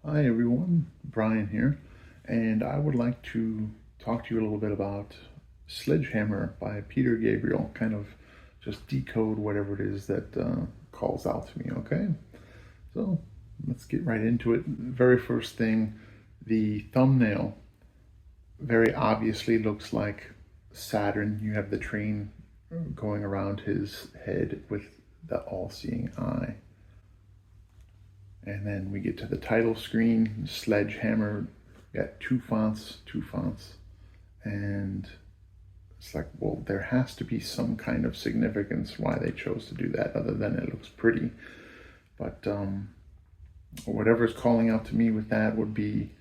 Hi everyone, Brian here, and I would like to talk to you a little bit about Sledgehammer by Peter Gabriel, kind of just decode whatever it is that calls out to me, okay? So let's get right into it. Very first thing, the thumbnail very obviously looks like Saturn. You have the train going around his head with the all-seeing eye. And then we get to the title screen, Sledgehammer, got two fonts, and it's like, well, there has to be some kind of significance why they chose to do that, other than it looks pretty. But whatever's calling out to me with that would be,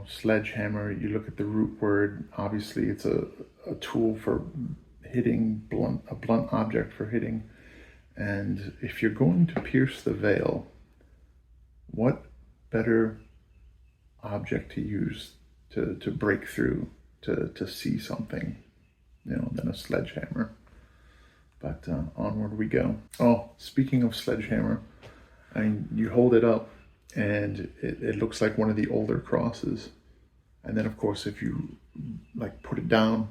sledgehammer. You look at the root word, obviously it's a tool for hitting, a blunt object for hitting. And if you're going to pierce the veil, what better object to use to break through, to see something, than a sledgehammer. But onward we go. Oh, speaking of sledgehammer, I mean, you hold it up and it looks like one of the older crosses. And then of course, if you put it down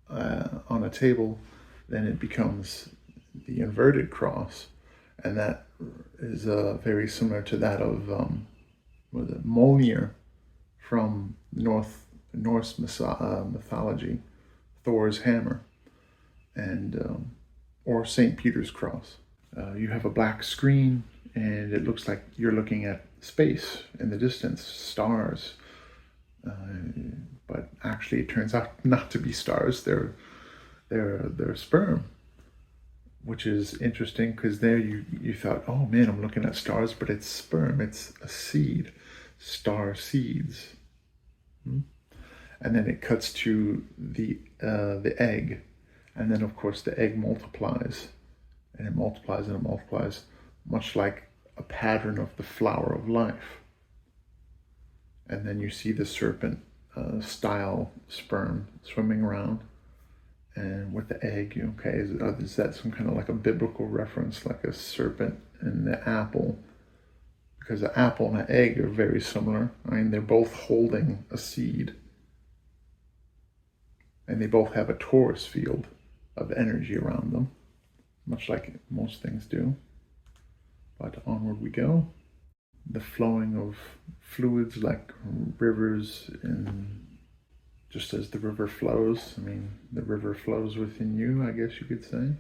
on a table, then it becomes the inverted cross. And that is very similar to that of Mjolnir from Norse mythology, Thor's hammer, and or St. Peter's cross. You have a black screen, and it looks like you're looking at space in the distance, stars. But actually, it turns out not to be stars. They're sperm, which is interesting because there you thought, oh man, I'm looking at stars, but it's sperm, it's a seed, StarSeeds. And then it cuts to the egg, and then of course the egg multiplies, and it multiplies and it multiplies, much like a pattern of the flower of life. And then you see the serpent style sperm swimming around. And with the egg, okay, is that some kind of like a biblical reference, like a serpent and the apple? Because the apple and the egg are very similar. I mean, they're both holding a seed. And they both have a torus field of energy around them, much like most things do. But onward we go. The flowing of fluids like rivers, and just as the river flows, I mean, the river flows within you, I guess you could say.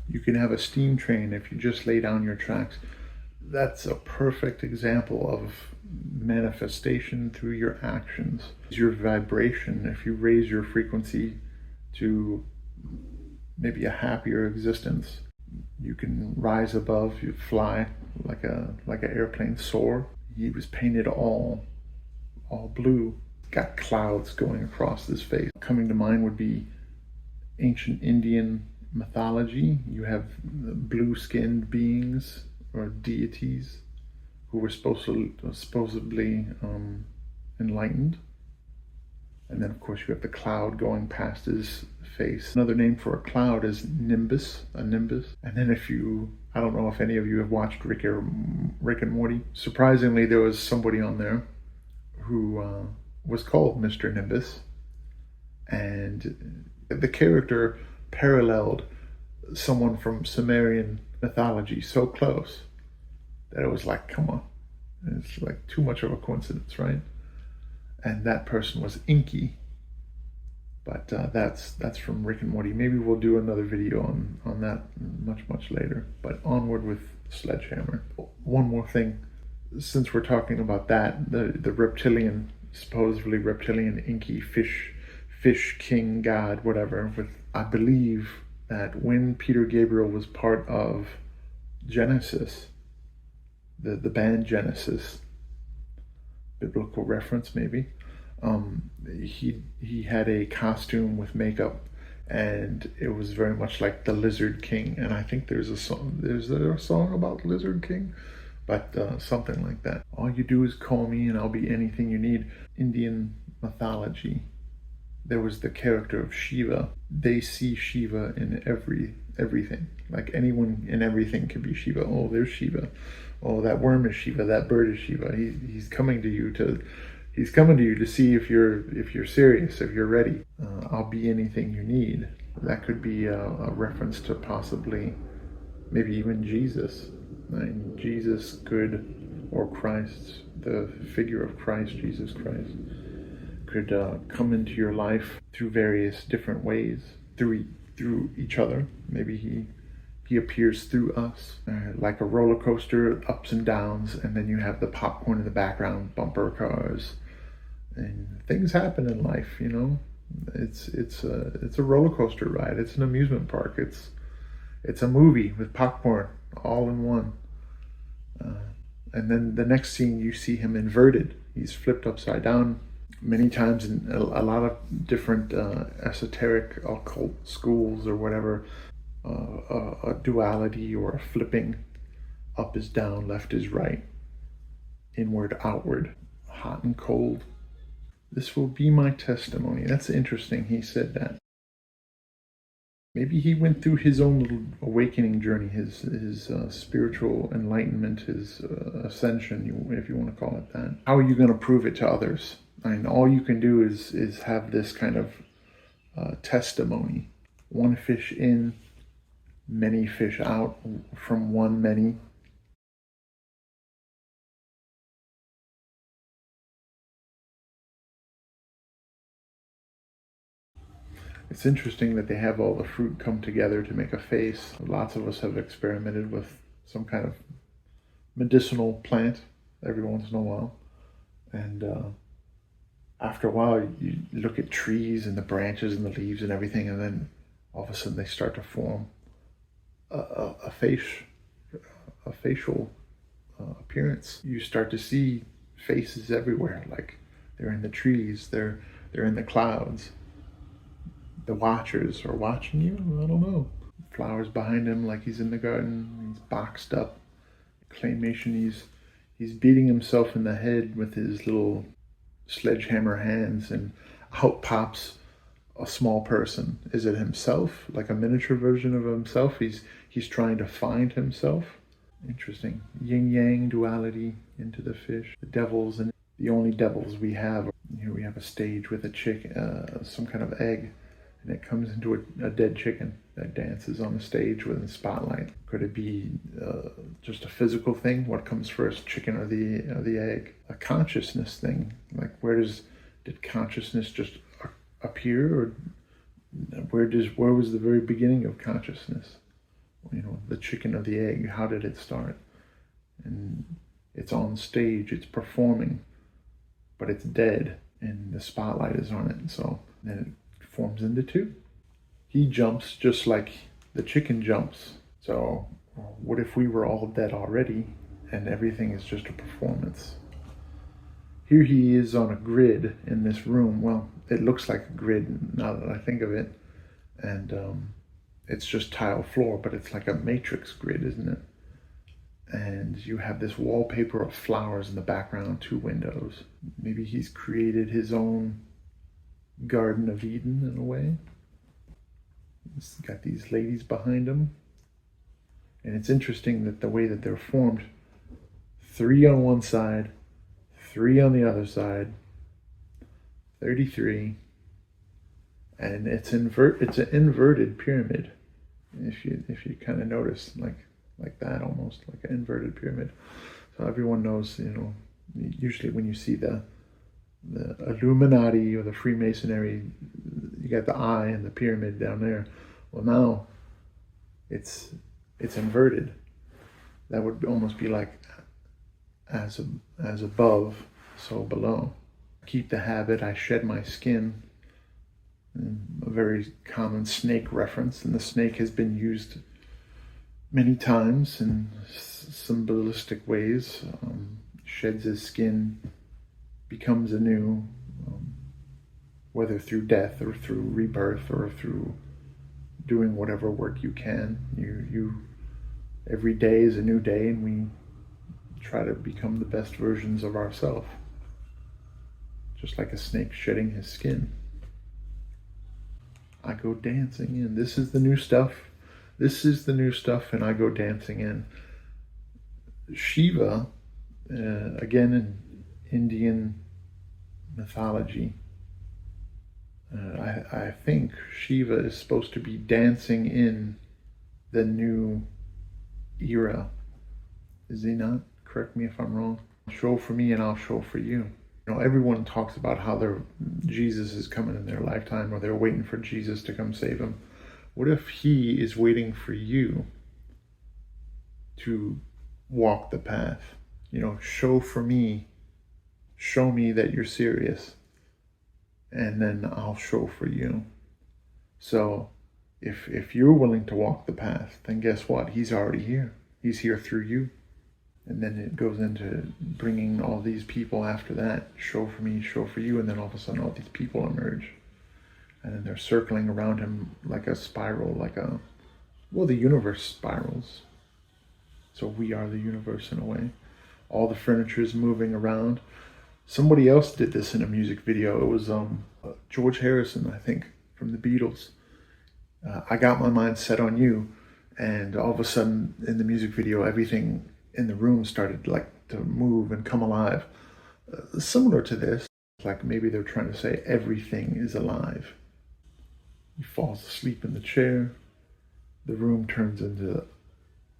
You can have a steam train if you just lay down your tracks. That's a perfect example of manifestation through your actions. Your vibration, if you raise your frequency to maybe a happier existence, you can rise above, you fly like an airplane, soar. He was painted all blue, got clouds going across his face. Coming to mind would be ancient Indian mythology. You have blue-skinned beings or deities who were supposedly enlightened. And then of course you have the cloud going past his face. Another name for a cloud is nimbus, a nimbus. And then I don't know if any of you have watched Rick and Morty. Surprisingly, there was somebody on there who was called Mr. Nimbus. And the character paralleled someone from Sumerian mythology so close that it was like, come on, it's like too much of a coincidence, right? And that person was Inky. But that's from Rick and Morty. Maybe we'll do another video on that much later. But onward with Sledgehammer. One more thing, since we're talking about that, the reptilian, supposedly reptilian Inky fish king god, whatever. I believe that when Peter Gabriel was part of Genesis, the band Genesis, biblical reference maybe, he had a costume with makeup, and it was very much like the Lizard King. And I think there's a song about Lizard King, but something like that. All you do is call me and I'll be anything you need. Indian mythology, there was the character of Shiva. They see Shiva in everything. Like anyone and everything can be Shiva. Oh, there's Shiva. Oh, that worm is Shiva, that bird is Shiva. He's coming to you to see if you're serious, if you're ready. I'll be anything you need. That could be a reference to possibly maybe even Jesus. Jesus could, or Christ, the figure of Christ, Jesus Christ, could come into your life through various different ways, through each other. Maybe he appears through us, like a roller coaster, ups and downs, and then you have the popcorn in the background, bumper cars, and things happen in life. It's a roller coaster ride. It's an amusement park. It's a movie with popcorn all in one. And then the next scene, you see him inverted. He's flipped upside down. Many times in a lot of different esoteric occult schools or whatever, a duality or a flipping. Up is down, left is right, inward, outward, hot and cold. This will be my testimony. That's interesting. He said that. Maybe he went through his own little awakening journey, his spiritual enlightenment, his ascension, if you want to call it that. How are you going to prove it to others? I mean, all you can do is have this kind of testimony. One fish in, many fish out, from one many. It's interesting that they have all the fruit come together to make a face. Lots of us have experimented with some kind of medicinal plant every once in a while. And after a while, you look at trees and the branches and the leaves and everything, and then all of a sudden they start to form a facial appearance. You start to see faces everywhere, like they're in the trees, they're in the clouds. The watchers are watching you? I don't know. Flowers behind him like he's in the garden. He's boxed up. Claymation, he's beating himself in the head with his little sledgehammer hands, and out pops a small person. Is it himself? Like a miniature version of himself? He's trying to find himself. Interesting. Yin-yang duality into the fish. The devils, and the only devils we have. Here we have a stage with a chick, some kind of egg. And it comes into a dead chicken that dances on the stage within the spotlight. Could it be just a physical thing? What comes first, chicken or the egg? A consciousness thing. Like did consciousness just appear, or where was the very beginning of consciousness? The chicken or the egg. How did it start? And it's on stage. It's performing, but it's dead, and the spotlight is on it. And so then it forms into two. He jumps just like the chicken jumps. So what if we were all dead already and everything is just a performance? Here he is on a grid in this room. Well, it looks like a grid now that I think of it. And it's just tile floor, but it's like a matrix grid, isn't it? And you have this wallpaper of flowers in the background, 2 windows. Maybe he's created his own Garden of Eden in a way. He's got these ladies behind him. And it's interesting that the way that they're formed, 3 on one side, 3 on the other side, 33. And it's an inverted pyramid. If you kind of notice, like that, almost like an inverted pyramid. So everyone knows, usually when you see the Illuminati or the Freemasonry, you got the eye and the pyramid down there. Well, now it's inverted. That would almost be like as above, so below. Keep the habit, I shed my skin. A very common snake reference, and the snake has been used many times in symbolistic ways. Sheds his skin, becomes anew, whether through death or through rebirth or through doing whatever work you can. You every day is a new day, and we try to become the best versions of ourselves, just like a snake shedding his skin. I go dancing in. This is the new stuff. This is the new stuff, and I go dancing in. Shiva, again in Indian mythology, I think Shiva is supposed to be dancing in the new era. Is he not? Correct me if I'm wrong. Show for me and I'll show for you. You know, everyone talks about how Jesus is coming in their lifetime, or they're waiting for Jesus to come save them. What if he is waiting for you to walk the path? You know, show for me, show me that you're serious, and then I'll show for you. So if you're willing to walk the path, then guess what? He's already here. He's here through you. And then it goes into bringing all these people after that. Show for me, show for you. And then all of a sudden all these people emerge. And then they're circling around him like a spiral, the universe spirals. So we are the universe in a way. All the furniture is moving around. Somebody else did this in a music video. It was George Harrison, I think, from the Beatles. I got my mind set on you. And all of a sudden in the music video, everything in the room started to move and come alive. Similar to this, like maybe they're trying to say everything is alive. He falls asleep in the chair. The room turns into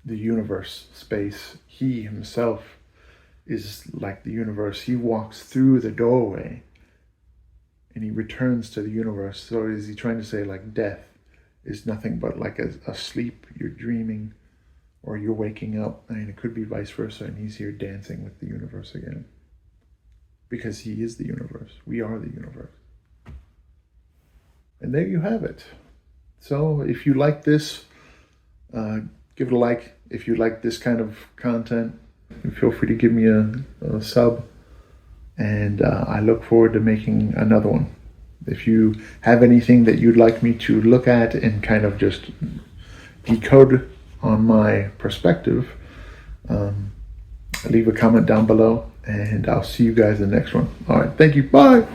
the universe space. He himself is like the universe. He walks through the doorway and he returns to the universe. So is he trying to say death is nothing but a sleep, you're dreaming, or you're waking up? I mean, it could be vice versa, and he's here dancing with the universe again. Because he is the universe. We are the universe. And there you have it. So if you like this, give it a like. If you like this kind of content, feel free to give me a sub. And I look forward to making another one. If you have anything that you'd like me to look at and kind of just decode on my perspective, leave a comment down below, and I'll see you guys in the next one. All right, thank you. Bye.